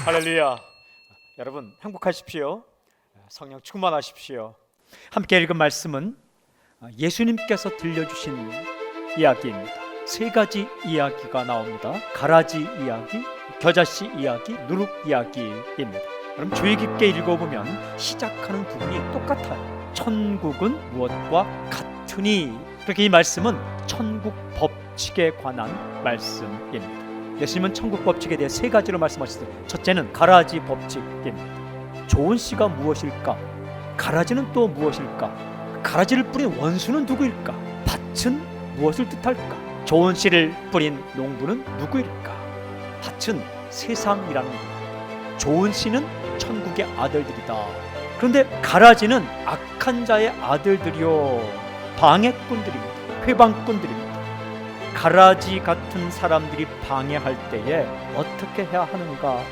할렐루야. 여러분 행복하십시오. 성령 충만하십시오. 함께 읽은 말씀은 예수님께서 들려주신 이야기입니다. 세 가지 이야기가 나옵니다. 가라지 이야기, 겨자씨 이야기, 누룩 이야기입니다. 여러분 주의 깊게 읽어보면 시작하는 부분이 똑같아요. 천국은 무엇과 같으니. 그렇게 이 말씀은 천국 법칙에 관한 말씀입니다. 예수님은 천국 법칙에 대해 세 가지로 말씀하셨어요. 첫째는 가라지 법칙입니다. 좋은 씨가 무엇일까? 가라지는 또 무엇일까? 가라지를 뿌린 원수는 누구일까? 밭은 무엇을 뜻할까? 좋은 씨를 뿌린 농부는 누구일까? 밭은 세상이라는 겁니다. 좋은 씨는 천국의 아들들이다. 그런데 가라지는 악한 자의 아들들이요, 방해꾼들입니다. 회방꾼들입니다. 가라지 같은 사람들이 방해할 때에 어떻게 해야 하는가?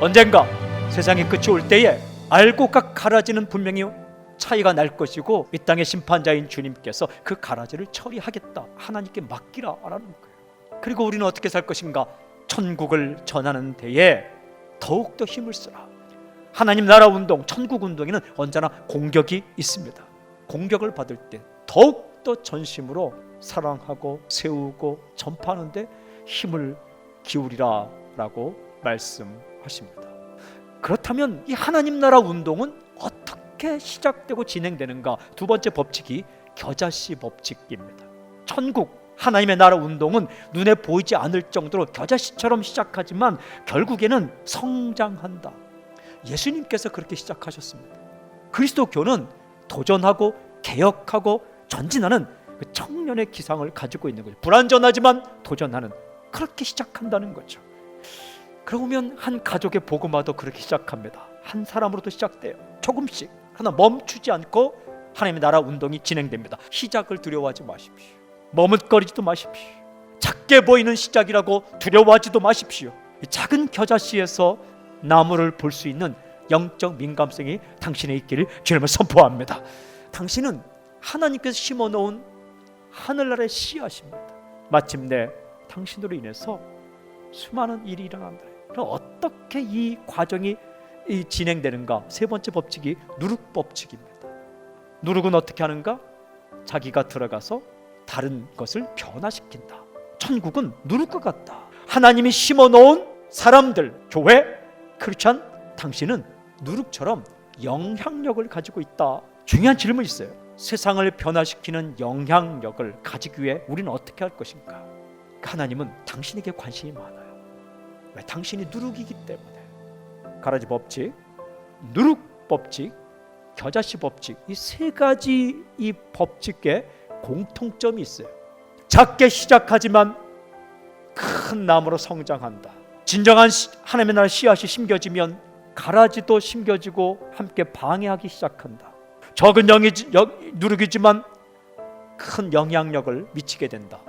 언젠가 세상의 끝이 올 때에 알곡과 가라지는 분명히 차이가 날 것이고 이 땅의 심판자인 주님께서 그 가라지를 처리하겠다, 하나님께 맡기라라는 거예요. 그리고 우리는 어떻게 살 것인가? 천국을 전하는 데에 더욱더 힘을 쓰라. 하나님 나라 운동, 천국 운동에는 언제나 공격이 있습니다. 공격을 받을 때 더욱더 전심으로 사랑하고 세우고 전파하는데 힘을 기울이라 라고 말씀하십니다. 그렇다면 이 하나님 나라 운동은 어떻게 시작되고 진행되는가? 두 번째 법칙이 겨자씨 법칙입니다. 천국 하나님의 나라 운동은 눈에 보이지 않을 정도로 겨자씨처럼 시작하지만 결국에는 성장한다. 예수님께서 그렇게 시작하셨습니다. 그리스도교는 도전하고 개혁하고 전진하는 그 청년의 기상을 가지고 있는 거죠. 불완전하지만 도전하는, 그렇게 시작한다는 거죠. 그러면 한 가족의 복음화도 그렇게 시작합니다. 한 사람으로도 시작돼요. 조금씩 하나 멈추지 않고 하나님의 나라 운동이 진행됩니다. 시작을 두려워하지 마십시오. 머뭇거리지도 마십시오. 작게 보이는 시작이라고 두려워하지도 마십시오. 작은 겨자씨에서 나무를 볼 수 있는 영적 민감성이 당신에 있기를 주님을 선포합니다. 당신은 하나님께서 심어놓은 하늘나라의 씨앗입니다. 마침내 당신으로 인해서 수많은 일이 일어난다. 그럼 어떻게 이 과정이 진행되는가? 세 번째 법칙이 누룩 법칙입니다. 누룩은 어떻게 하는가? 자기가 들어가서 다른 것을 변화시킨다. 천국은 누룩과 같다. 하나님이 심어놓은 사람들, 교회, 크리스찬, 당신은 누룩처럼 영향력을 가지고 있다. 중요한 질문이 있어요. 세상을 변화시키는 영향력을 가지기 위해 우리는 어떻게 할 것인가? 하나님은 당신에게 관심이 많아요. 왜? 당신이 누룩이기 때문에. 가라지 법칙, 누룩 법칙, 겨자씨 법칙, 이 세 가지 이 법칙에 공통점이 있어요. 작게 시작하지만 큰 나무로 성장한다. 진정한 하나님의 나라 씨앗이 심겨지면 가라지도 심겨지고 함께 방해하기 시작한다. 적은 누룩이지만 큰 영향력을 미치게 된다.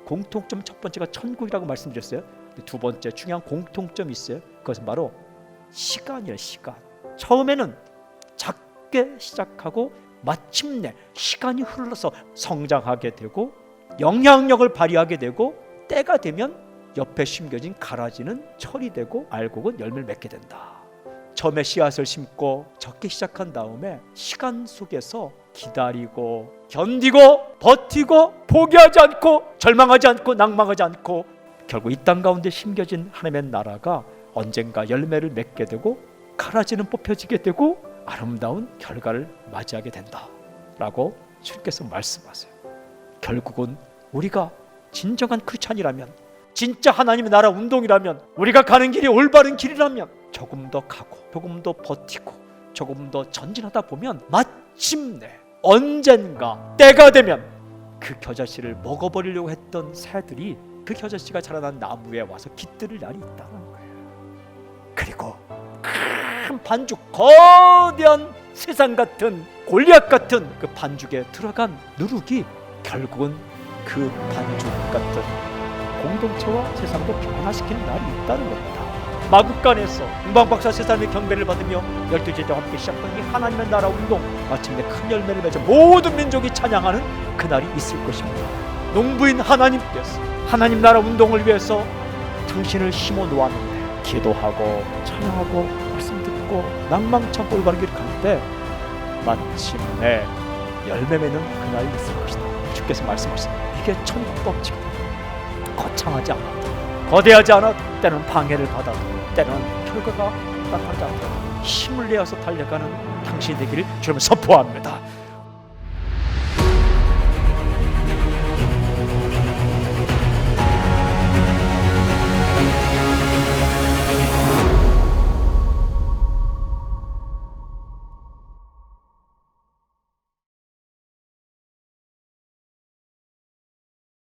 공통점 첫 번째가 천국이라고 말씀드렸어요. 두 번째 중요한 공통점이 있어요. 그것은 바로 시간이에요. 시간. 처음에는 작게 시작하고 마침내 시간이 흘러서 성장하게 되고 영향력을 발휘하게 되고 때가 되면 옆에 심겨진 가라지는 처리되고 알곡은 열매를 맺게 된다. 처음에 씨앗을 심고 적게 시작한 다음에 시간 속에서 기다리고 견디고 버티고 포기하지 않고 절망하지 않고 낭망하지 않고 결국 이 땅 가운데 심겨진 하나님의 나라가 언젠가 열매를 맺게 되고 가라지는 뽑혀지게 되고 아름다운 결과를 맞이하게 된다 라고 주님께서 말씀하세요. 결국은 우리가 진정한 크리스찬이라면, 진짜 하나님의 나라 운동이라면, 우리가 가는 길이 올바른 길이라면 조금 더 가고 조금 더 버티고 조금 더 전진하다 보면 마침내 언젠가 때가 되면 그 겨자씨를 먹어버리려고 했던 새들이 그 겨자씨가 자라난 나무에 와서 깃들을 날이 있다는 거예요. 그리고 큰 반죽, 거대한 세상 같은 골리앗 같은 그 반죽에 들어간 누룩이 결국은 그 반죽 같은 공동체와 세상도 변화시키는 날이 있다는 겁니다. 마국간에서 문방박사 세 사람의 경배를 받으며 12제자와 함께 시작한 이 하나님의 나라 운동, 마침내 큰 열매를 맺어 모든 민족이 찬양하는 그날이 있을 것입니다. 농부인 하나님께서 하나님 나라 운동을 위해서 당신을 심어 놓았는데 기도하고 찬양하고 말씀 듣고 낭망창고 올바른 길을 가는데 마침내 열매 맺는 그날이 있을 것이다. 주께서 말씀하셨습니다. 이게 천국 법칙이다. 거창하지 않아도, 거대하지 않아도, 때는 방해를 받아도, 때는 결과가 나타나지 않아도 힘을 내어서 달려가는 당신이 되기를 주님은 선포합니다.